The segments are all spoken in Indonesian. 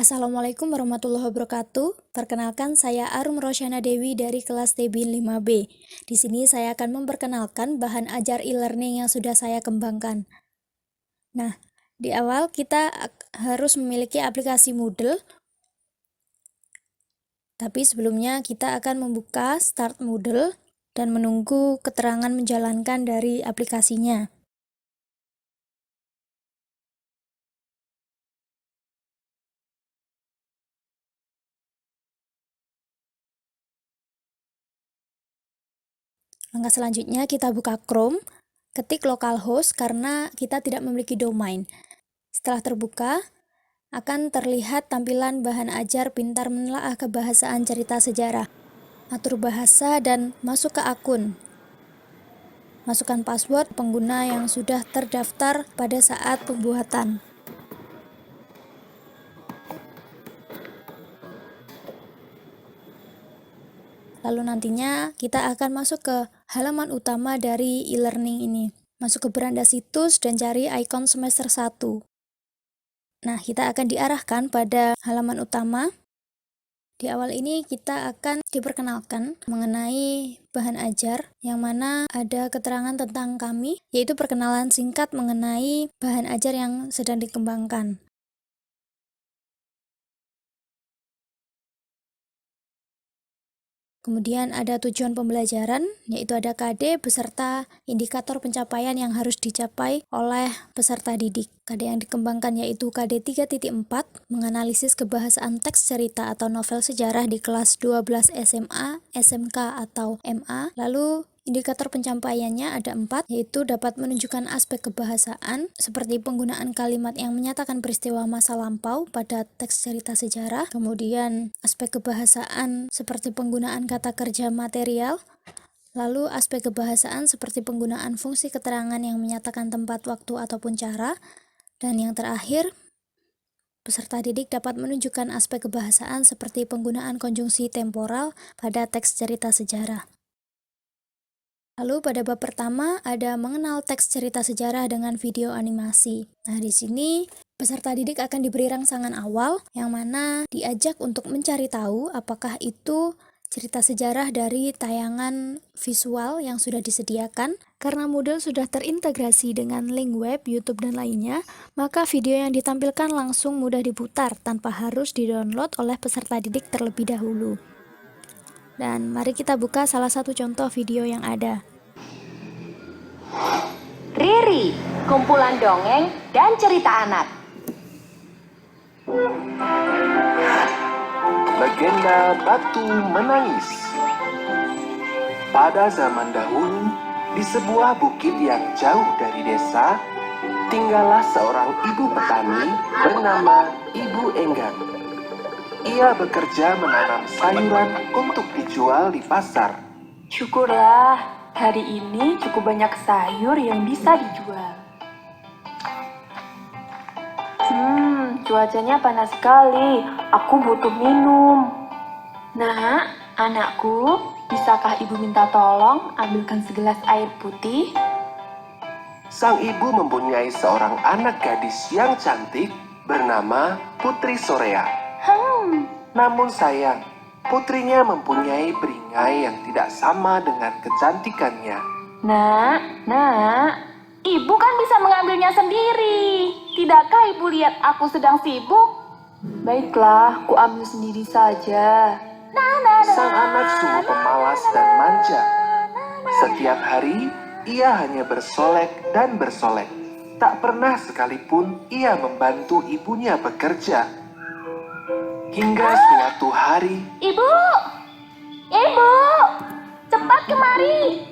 Assalamualaikum warahmatullahi wabarakatuh. Perkenalkan, saya Arum Rosyana Dewi dari kelas TBIN 5B. Di sini saya akan memperkenalkan bahan ajar e-learning yang sudah saya kembangkan. Nah, di awal kita harus memiliki aplikasi Moodle. Tapi sebelumnya kita akan membuka Start Moodle dan menunggu keterangan menjalankan dari aplikasinya. Langkah selanjutnya kita buka Chrome, ketik localhost karena kita tidak memiliki domain. Setelah terbuka, akan terlihat tampilan bahan ajar pintar menelaah kebahasaan cerita sejarah. Atur bahasa dan masuk ke akun. Masukkan password pengguna yang sudah terdaftar pada saat pembuatan. Lalu nantinya kita akan masuk ke halaman utama dari e-learning ini. Masuk ke beranda situs dan cari ikon semester 1. Nah, kita akan diarahkan pada halaman utama. Di awal ini kita akan diperkenalkan mengenai bahan ajar yang mana ada keterangan tentang kami, yaitu perkenalan singkat mengenai bahan ajar yang sedang dikembangkan. Kemudian ada tujuan pembelajaran, yaitu ada KD beserta indikator pencapaian yang harus dicapai oleh peserta didik. KD yang dikembangkan yaitu KD 3.4, menganalisis kebahasaan teks cerita atau novel sejarah di kelas 12 SMA, SMK atau MA. Lalu indikator pencapaiannya ada 4, yaitu dapat menunjukkan aspek kebahasaan seperti penggunaan kalimat yang menyatakan peristiwa masa lampau pada teks cerita sejarah. Kemudian aspek kebahasaan seperti penggunaan kata kerja material. Lalu aspek kebahasaan seperti penggunaan fungsi keterangan yang menyatakan tempat, waktu, ataupun cara. Dan yang terakhir, peserta didik dapat menunjukkan aspek kebahasaan seperti penggunaan konjungsi temporal pada teks cerita sejarah. Lalu pada bab pertama ada mengenal teks cerita sejarah dengan video animasi. Nah, di sini peserta didik akan diberi rangsangan awal yang mana diajak untuk mencari tahu apakah itu cerita sejarah dari tayangan visual yang sudah disediakan. Karena Moodle sudah terintegrasi dengan link web, YouTube, dan lainnya, maka video yang ditampilkan langsung mudah diputar tanpa harus didownload oleh peserta didik terlebih dahulu. Dan mari kita buka salah satu contoh video yang ada. Riri, kumpulan dongeng dan cerita anak. Legenda Batu Menangis. Pada zaman dahulu, di sebuah bukit yang jauh dari desa, tinggallah seorang ibu petani bernama Ibu Enggan. Ia bekerja menanam sayuran untuk dijual di pasar. Syukurlah, hari ini cukup banyak sayur yang bisa dijual. Cuacanya panas sekali. Aku butuh minum. Nak, anakku, bisakah ibu minta tolong ambilkan segelas air putih? Sang ibu mempunyai seorang anak gadis yang cantik bernama Putri Sorea. Namun sayang, putrinya mempunyai beringai yang tidak sama dengan kecantikannya. Nak, ibu kan bisa mengambilnya sendiri. Tidakkah ibu lihat aku sedang sibuk? Baiklah, ku ambil sendiri saja. Sang anak sungguh pemalas dan manja. Setiap hari, ia hanya bersolek dan bersolek. Tak pernah sekalipun ia membantu ibunya bekerja. Hingga suatu hari, Ibu, cepat kemari.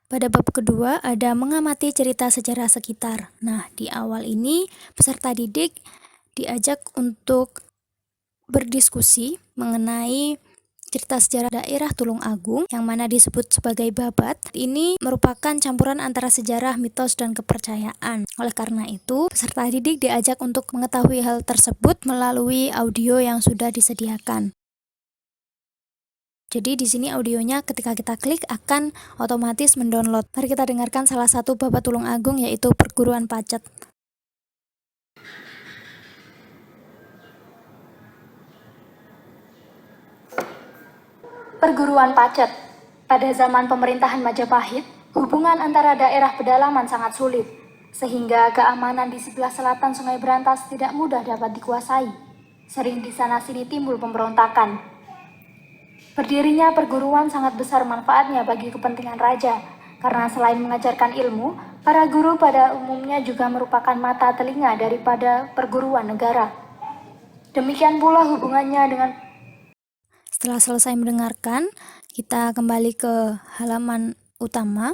Pada bab kedua ada mengamati cerita sejarah sekitar. Nah, di awal ini peserta didik diajak untuk berdiskusi mengenai Cerita sejarah daerah Tulungagung yang mana disebut sebagai babat ini merupakan campuran antara sejarah, mitos, dan kepercayaan. Oleh karena itu, peserta didik diajak untuk mengetahui hal tersebut melalui audio yang sudah disediakan. Jadi di sini audionya ketika kita klik akan otomatis mendownload. Mari kita dengarkan salah satu babat Tulungagung yaitu Perguruan Pacet. Perguruan Pacet. Pada zaman pemerintahan Majapahit, hubungan antara daerah pedalaman sangat sulit, sehingga keamanan di sebelah selatan Sungai Berantas tidak mudah dapat dikuasai. Sering di sana-sini timbul pemberontakan. Berdirinya perguruan sangat besar manfaatnya bagi kepentingan raja, karena selain mengajarkan ilmu, para guru pada umumnya juga merupakan mata telinga daripada perguruan negara. Demikian pula hubungannya dengan Setelah selesai mendengarkan, kita kembali ke halaman utama.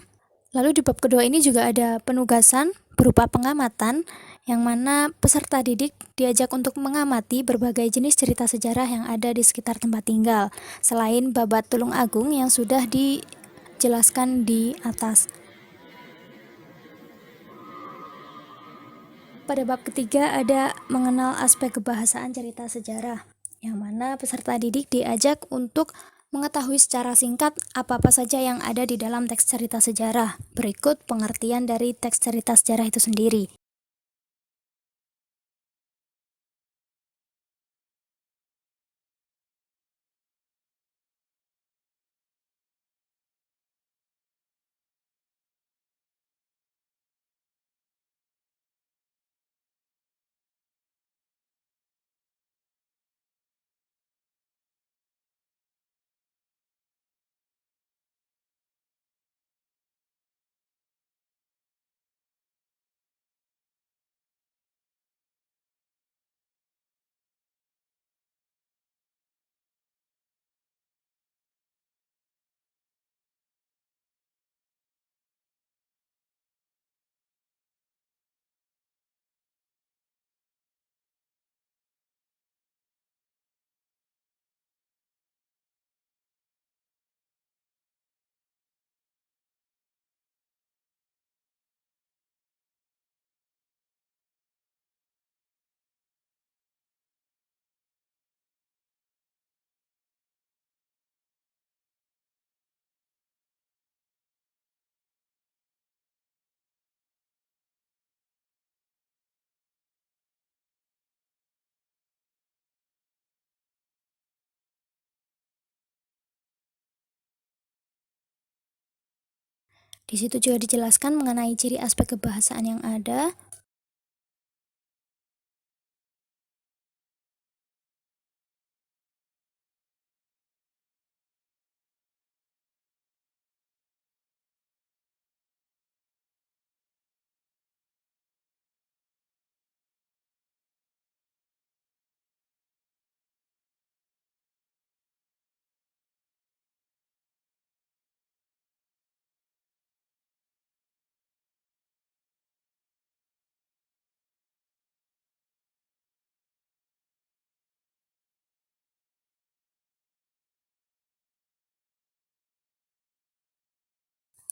Lalu di bab kedua ini juga ada penugasan berupa pengamatan, yang mana peserta didik diajak untuk mengamati berbagai jenis cerita sejarah yang ada di sekitar tempat tinggal, selain babat Tulungagung yang sudah dijelaskan di atas. Pada bab ketiga ada mengenal aspek kebahasaan cerita sejarah, yang mana peserta didik diajak untuk mengetahui secara singkat apa-apa saja yang ada di dalam teks cerita sejarah. Berikut pengertian dari teks cerita sejarah itu sendiri. Di situ juga dijelaskan mengenai ciri aspek kebahasaan yang ada.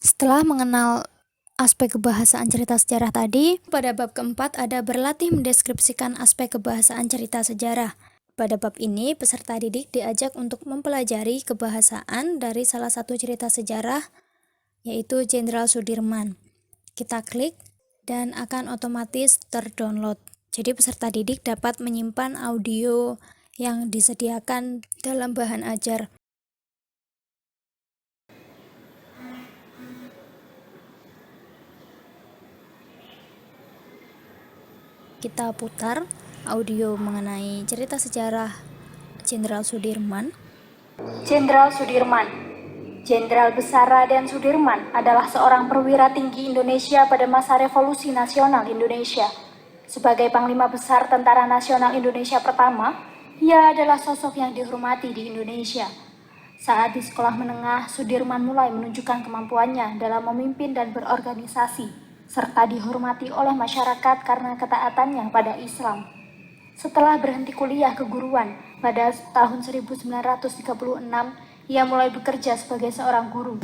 Setelah mengenal aspek kebahasaan cerita sejarah tadi, pada bab keempat ada berlatih mendeskripsikan aspek kebahasaan cerita sejarah. Pada bab ini, peserta didik diajak untuk mempelajari kebahasaan dari salah satu cerita sejarah, yaitu Jenderal Sudirman. Kita klik dan akan otomatis terdownload. Jadi peserta didik dapat menyimpan audio yang disediakan dalam bahan ajar. Kita putar audio mengenai cerita sejarah Jenderal Sudirman. Jenderal Sudirman. Jenderal besar Raden Sudirman adalah seorang perwira tinggi Indonesia pada masa Revolusi Nasional Indonesia. Sebagai Panglima Besar Tentara Nasional Indonesia pertama, ia adalah sosok yang dihormati di Indonesia. Saat di sekolah menengah, Sudirman mulai menunjukkan kemampuannya dalam memimpin dan berorganisasi, serta dihormati oleh masyarakat karena ketaatannya pada Islam. Setelah berhenti kuliah keguruan pada tahun 1936, ia mulai bekerja sebagai seorang guru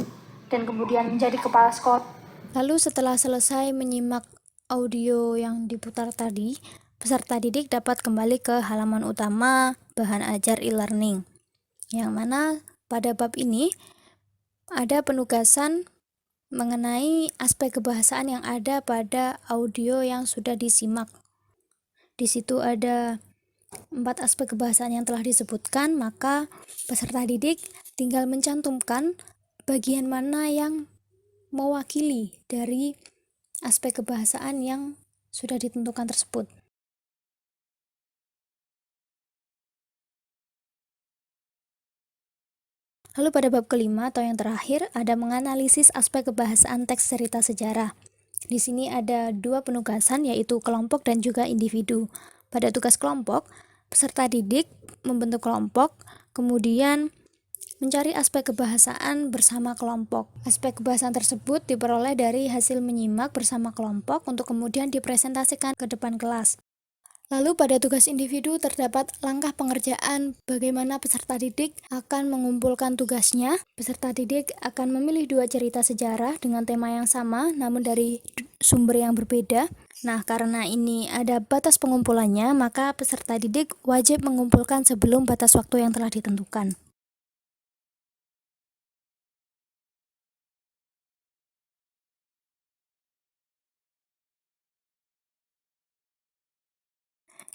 dan kemudian menjadi kepala sekolah. Lalu setelah selesai menyimak audio yang diputar tadi, peserta didik dapat kembali ke halaman utama bahan ajar e-learning, yang mana pada bab ini ada penugasan mengenai aspek kebahasaan yang ada pada audio yang sudah disimak. Di situ ada 4 aspek kebahasaan yang telah disebutkan, maka peserta didik tinggal mencantumkan bagian mana yang mewakili dari aspek kebahasaan yang sudah ditentukan tersebut. Lalu pada bab kelima atau yang terakhir ada menganalisis aspek kebahasaan teks cerita sejarah. Di sini ada 2 penugasan, yaitu kelompok dan juga individu. Pada tugas kelompok, peserta didik membentuk kelompok, kemudian mencari aspek kebahasaan bersama kelompok. Aspek kebahasaan tersebut diperoleh dari hasil menyimak bersama kelompok untuk kemudian dipresentasikan ke depan kelas. Lalu pada tugas individu terdapat langkah pengerjaan bagaimana peserta didik akan mengumpulkan tugasnya. Peserta didik akan memilih 2 cerita sejarah dengan tema yang sama namun dari sumber yang berbeda. Nah, karena ini ada batas pengumpulannya, maka peserta didik wajib mengumpulkan sebelum batas waktu yang telah ditentukan.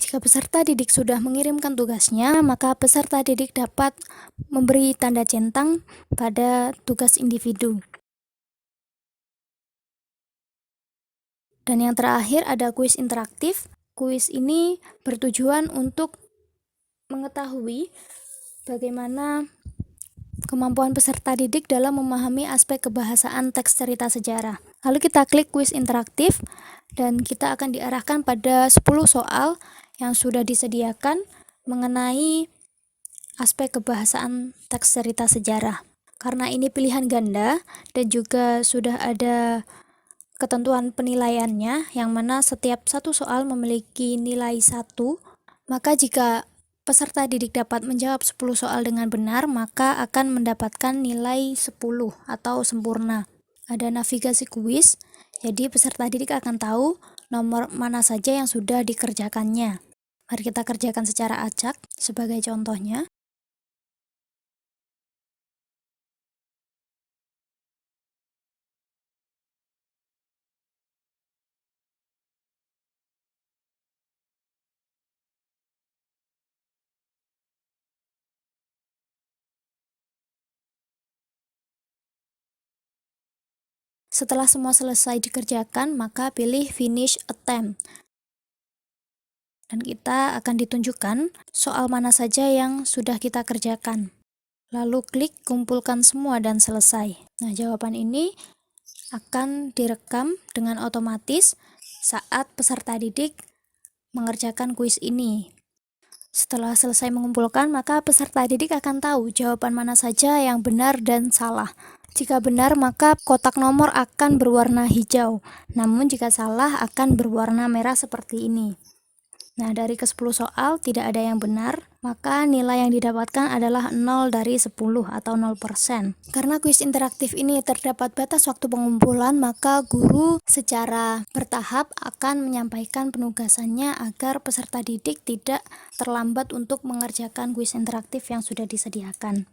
Jika peserta didik sudah mengirimkan tugasnya, maka peserta didik dapat memberi tanda centang pada tugas individu. Dan yang terakhir ada kuis interaktif. Kuis ini bertujuan untuk mengetahui bagaimana kemampuan peserta didik dalam memahami aspek kebahasaan teks cerita sejarah. Lalu kita klik kuis interaktif dan kita akan diarahkan pada 10 soal yang sudah disediakan mengenai aspek kebahasaan teks cerita sejarah. Karena ini pilihan ganda dan juga sudah ada ketentuan penilaiannya, yang mana setiap satu soal memiliki nilai 1, maka jika peserta didik dapat menjawab 10 soal dengan benar, maka akan mendapatkan nilai 10 atau sempurna. Ada navigasi kuis, jadi peserta didik akan tahu nomor mana saja yang sudah dikerjakannya. Mari kita kerjakan secara acak sebagai contohnya. Setelah semua selesai dikerjakan, maka pilih finish attempt. Dan kita akan ditunjukkan soal mana saja yang sudah kita kerjakan. Lalu klik kumpulkan semua dan selesai. Nah, jawaban ini akan direkam dengan otomatis saat peserta didik mengerjakan kuis ini. Setelah selesai mengumpulkan, maka peserta didik akan tahu jawaban mana saja yang benar dan salah. Jika benar, maka kotak nomor akan berwarna hijau. Namun jika salah, akan berwarna merah seperti ini. Nah, dari ke-10 soal tidak ada yang benar, maka nilai yang didapatkan adalah 0 dari 10 atau 0%. Karena kuis interaktif ini terdapat batas waktu pengumpulan, maka guru secara bertahap akan menyampaikan penugasannya agar peserta didik tidak terlambat untuk mengerjakan kuis interaktif yang sudah disediakan.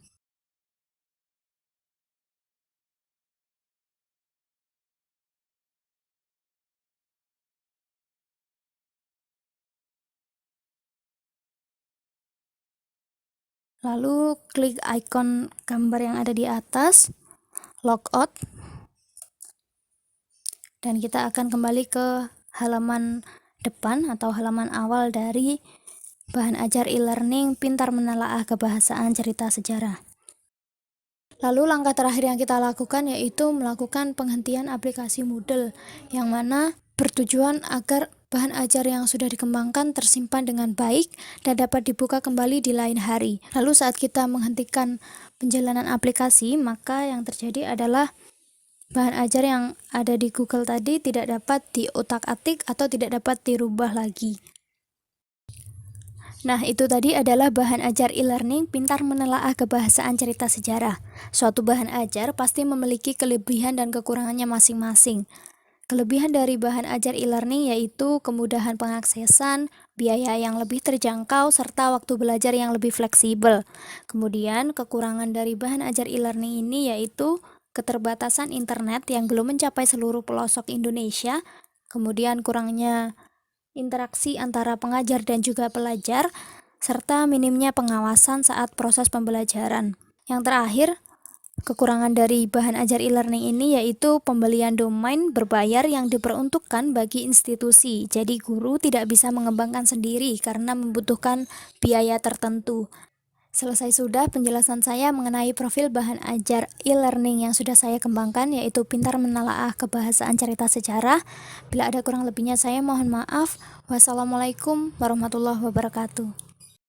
Lalu klik ikon gambar yang ada di atas, logout, dan kita akan kembali ke halaman depan atau halaman awal dari bahan ajar e-learning Pintar Menelaah Kebahasaan Cerita Sejarah. Lalu langkah terakhir yang kita lakukan yaitu melakukan penghentian aplikasi Moodle, yang mana bertujuan agar bahan ajar yang sudah dikembangkan tersimpan dengan baik dan dapat dibuka kembali di lain hari. Lalu saat kita menghentikan penjalanan aplikasi, maka yang terjadi adalah bahan ajar yang ada di Google tadi tidak dapat diotak-atik atau tidak dapat dirubah lagi. Nah, itu tadi adalah bahan ajar e-learning pintar menelaah kebahasaan cerita sejarah. Suatu bahan ajar pasti memiliki kelebihan dan kekurangannya masing-masing. Kelebihan dari bahan ajar e-learning yaitu kemudahan pengaksesan, biaya yang lebih terjangkau, serta waktu belajar yang lebih fleksibel. Kemudian, kekurangan dari bahan ajar e-learning ini yaitu keterbatasan internet yang belum mencapai seluruh pelosok Indonesia, kemudian kurangnya interaksi antara pengajar dan juga pelajar, serta minimnya pengawasan saat proses pembelajaran. Yang terakhir, kekurangan dari bahan ajar e-learning ini yaitu pembelian domain berbayar yang diperuntukkan bagi institusi. Jadi guru tidak bisa mengembangkan sendiri karena membutuhkan biaya tertentu. Selesai sudah penjelasan saya mengenai profil bahan ajar e-learning yang sudah saya kembangkan, yaitu pintar menelaah kebahasaan cerita sejarah. Bila ada kurang lebihnya saya mohon maaf. Wassalamualaikum warahmatullahi wabarakatuh.